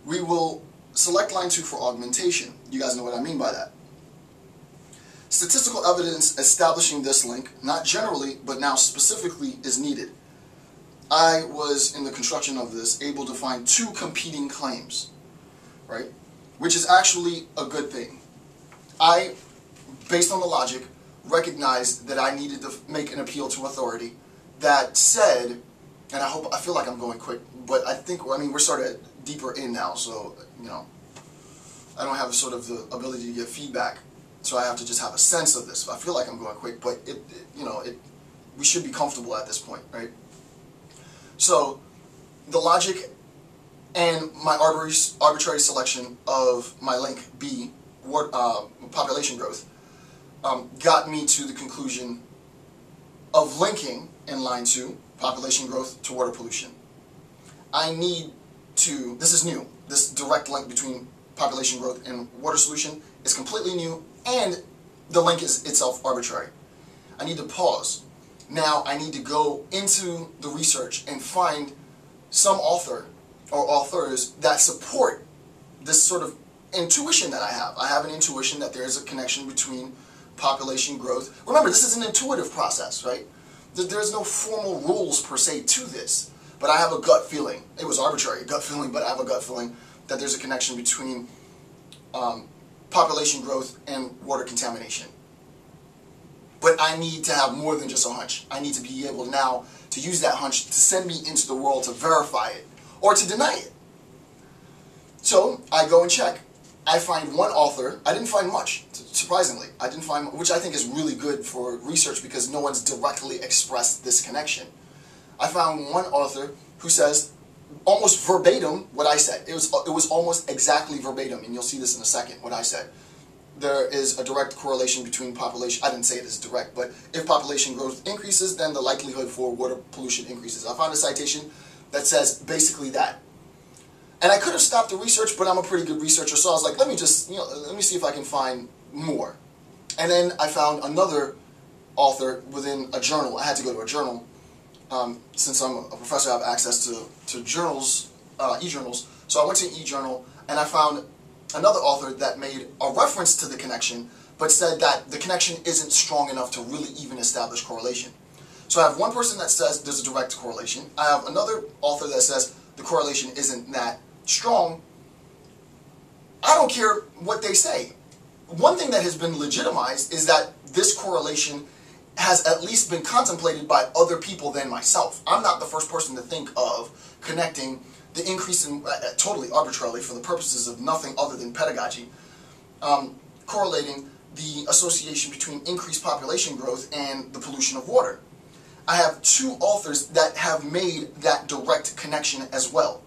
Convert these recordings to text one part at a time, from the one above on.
we will select line 2 for augmentation. You guys know what I mean by that. Statistical evidence establishing this link, not generally, but now specifically, is needed. I was, in the construction of this, able to find 2 competing claims, right? Which is actually a good thing. I, based on the logic, recognized that I needed to make an appeal to authority that said, and I feel like I'm going quick, but I mean, we're sort of deeper in now, so, you know, I don't have sort of the ability to give feedback, so I have to just have a sense of this. I feel like I'm going quick, but we should be comfortable at this point, right? So, the logic and my arbitrary selection of my link B, population growth, got me to the conclusion of linking in line 2, population growth to water pollution. I need to, this is new, this direct link between population growth and water solution is completely new, and the link is itself arbitrary. I need to pause. Now I need to go into the research and find some author or authors that support this sort of intuition that I have. I have an intuition that there is a connection between population growth. Remember, this is an intuitive process, right? There's no formal rules per se to this, but I have a gut feeling. It was arbitrary, gut feeling, but I have a gut feeling that there's a connection between population growth and water contamination. But I need to have more than just a hunch. I need to be able now to use that hunch to send me into the world to verify it or to deny it. So I go and check. I find one author. I didn't find much, surprisingly. I didn't find, which I think is really good for research because no one's directly expressed this connection. I found one author who says almost verbatim what I said. It was almost exactly verbatim, and you'll see this in a second, what I said. There is a direct correlation between population, I didn't say it is direct, but if population growth increases, then the likelihood for water pollution increases. I found a citation that says basically that. And I could have stopped the research, but I'm a pretty good researcher, so I was like, let me see if I can find more. And then I found another author within a journal. I had to go to a journal. Since I'm a professor, I have access to journals, e-journals. So I went to an e-journal, and I found another author that made a reference to the connection, but said that the connection isn't strong enough to really even establish correlation. So I have one person that says there's a direct correlation. I have another author that says the correlation isn't that strong. I don't care what they say. One thing that has been legitimized is that this correlation has at least been contemplated by other people than myself. I'm not the first person to think of connecting the increase in, totally arbitrarily for the purposes of nothing other than pedagogy, correlating the association between increased population growth and the pollution of water. I have 2 authors that have made that direct connection as well.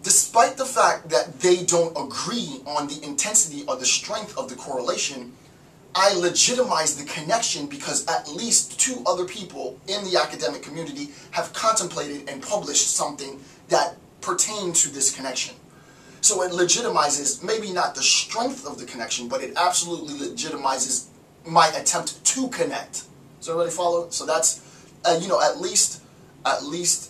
Despite the fact that they don't agree on the intensity or the strength of the correlation, I legitimize the connection because at least 2 other people in the academic community have contemplated and published something that pertained to this connection. So it legitimizes maybe not the strength of the connection, but it absolutely legitimizes my attempt to connect. Does everybody follow? So that's, at least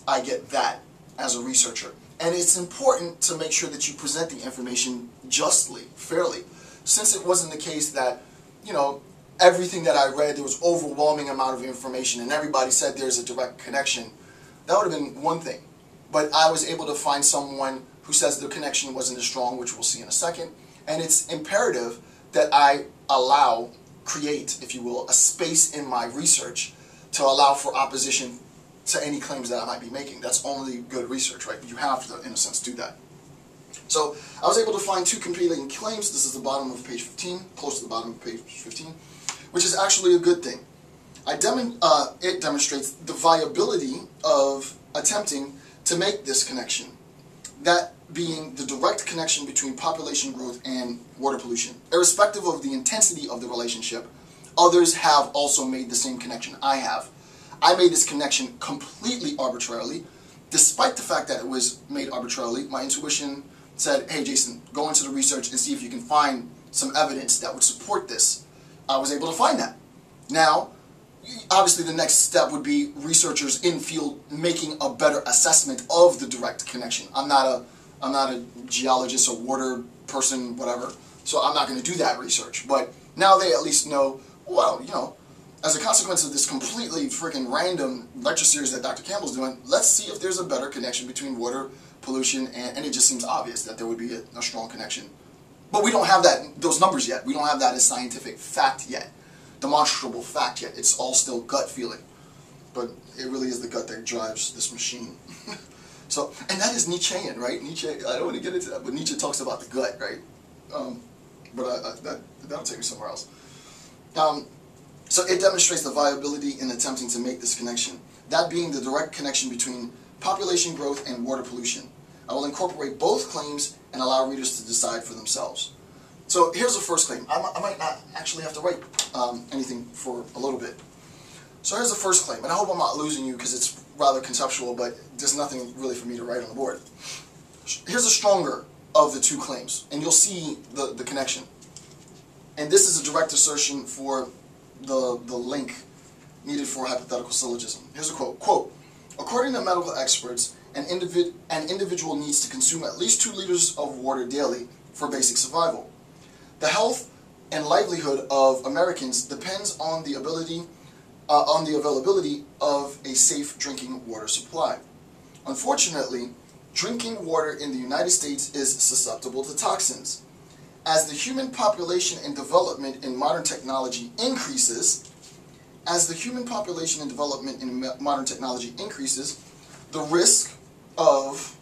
I get that as a researcher. And it's important to make sure that you present the information justly, fairly. Since it wasn't the case that, everything that I read, there was overwhelming amount of information and everybody said there's a direct connection, that would have been one thing. But I was able to find someone who says the connection wasn't as strong, which we'll see in a second. And it's imperative that I create, if you will, a space in my research to allow for opposition to any claims that I might be making. That's only good research, right? You have to, in a sense, do that. So I was able to find 2 competing claims. This is the bottom of page 15, close to the bottom of page 15, which is actually a good thing. It demonstrates the viability of attempting to make this connection, that being the direct connection between population growth and water pollution. Irrespective of the intensity of the relationship, others have also made the same connection I have. I made this connection completely arbitrarily. Despite the fact that it was made arbitrarily, my intuition said, hey Jason, go into the research and see if you can find some evidence that would support this. I was able to find that. Now, obviously the next step would be researchers in field making a better assessment of the direct connection. I'm not I'm not a geologist or water person, whatever, so I'm not going to do that research. But now they at least know, well, you know, as a consequence of this completely freaking random lecture series that Dr. Campbell's doing, let's see if there's a better connection between water pollution and it just seems obvious that there would be a strong connection. But we don't have those numbers yet. We don't have that as scientific fact yet, demonstrable fact yet. It's all still gut feeling. But it really is the gut that drives this machine. So, and that is Nietzschean, right? Nietzsche, I don't want to get into that, but Nietzsche talks about the gut, right? But that'll take me somewhere else. So it demonstrates the viability in attempting to make this connection, that being the direct connection between population growth and water pollution. I will incorporate both claims and allow readers to decide for themselves. So here's the first claim. I might not actually have to write anything for a little bit. So here's the first claim, and I hope I'm not losing you because it's rather conceptual, but there's nothing really for me to write on the board. Here's a stronger of the two claims, and you'll see the connection. And this is a direct assertion for the link needed for a hypothetical syllogism. Here's a quote. Quote, according to medical experts, an individual needs to consume at least 2 liters of water daily for basic survival. The health and livelihood of Americans depends on the availability of a safe drinking water supply. Unfortunately, drinking water in the United States is susceptible to toxins. As the human population and development in modern technology increases, the risk of...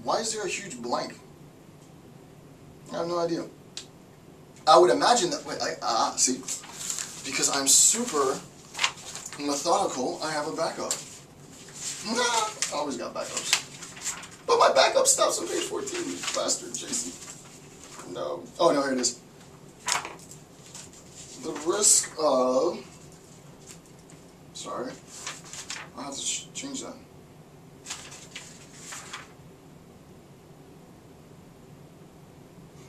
Why is there a huge blank? I have no idea. I would imagine that, see, because I'm super methodical, I have a backup. Nah, I always got backups. But my backup stops on page 14, bastard, JC. No. Oh, no, here it is. The risk of... Sorry. I'll have to change that.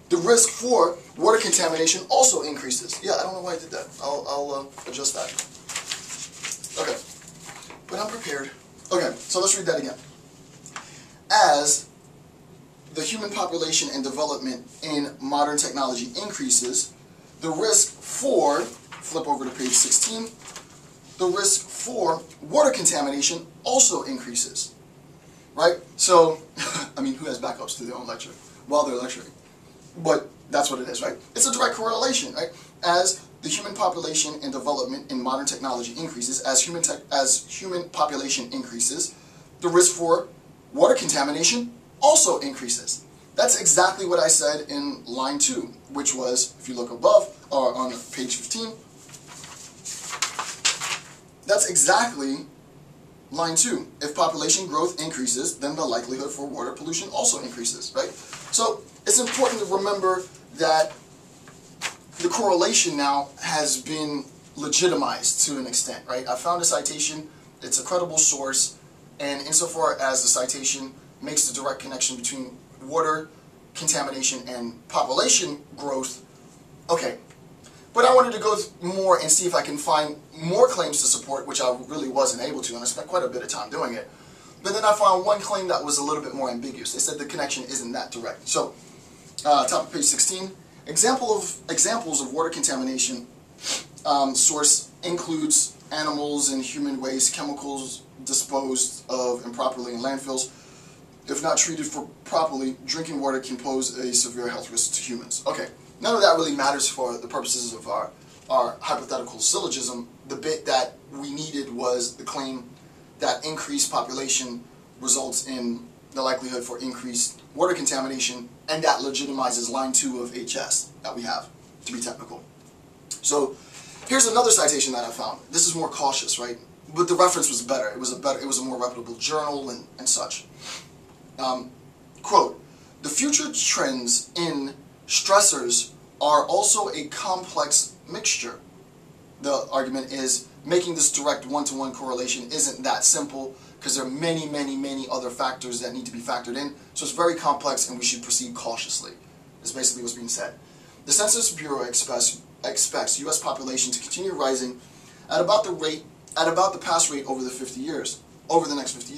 The risk for water contamination also increases. Yeah, I don't know why I did that. I'll adjust that. Okay. But I'm prepared. Okay, so let's read that again. As the human population and development in modern technology increases, the risk for, flip over to page 16, the risk for water contamination also increases. Right? So, I mean, who has backups to their own lecture while they're lecturing? But that's what it is, right? It's a direct correlation, right? As the human population and development in modern technology increases, as human population increases, the risk for water contamination also increases. That's exactly what I said in line 2, which was, if you look above, or on page 15, that's exactly line 2. If population growth increases, then the likelihood for water pollution also increases, right? So it's important to remember that the correlation now has been legitimized to an extent, right? I found a citation, it's a credible source, and insofar as the citation makes the direct connection between water contamination and population growth, okay. But I wanted to go more and see if I can find more claims to support, which I really wasn't able to, and I spent quite a bit of time doing it. But then I found one claim that was a little bit more ambiguous. They said the connection isn't that direct. So, top of page 16, examples of water contamination source includes animals and human waste, chemicals disposed of improperly in landfills. If not treated properly, drinking water can pose a severe health risk to humans. Okay, none of that really matters for the purposes of our hypothetical syllogism. The bit that we needed was the claim that increased population results in the likelihood for increased water contamination, and that legitimizes line 2 of HS that we have, to be technical. So here's another citation that I found. This is more cautious, right? But the reference was better. It was a more reputable journal and such. Quote, the future trends in stressors are also a complex mixture. The argument is making this direct one-to-one correlation isn't that simple because there are many, many, many other factors that need to be factored in. So it's very complex and we should proceed cautiously. That's basically what's being said. The Census Bureau expects U.S. population to continue rising at about the past rate over the 50 years. over the next 50 years.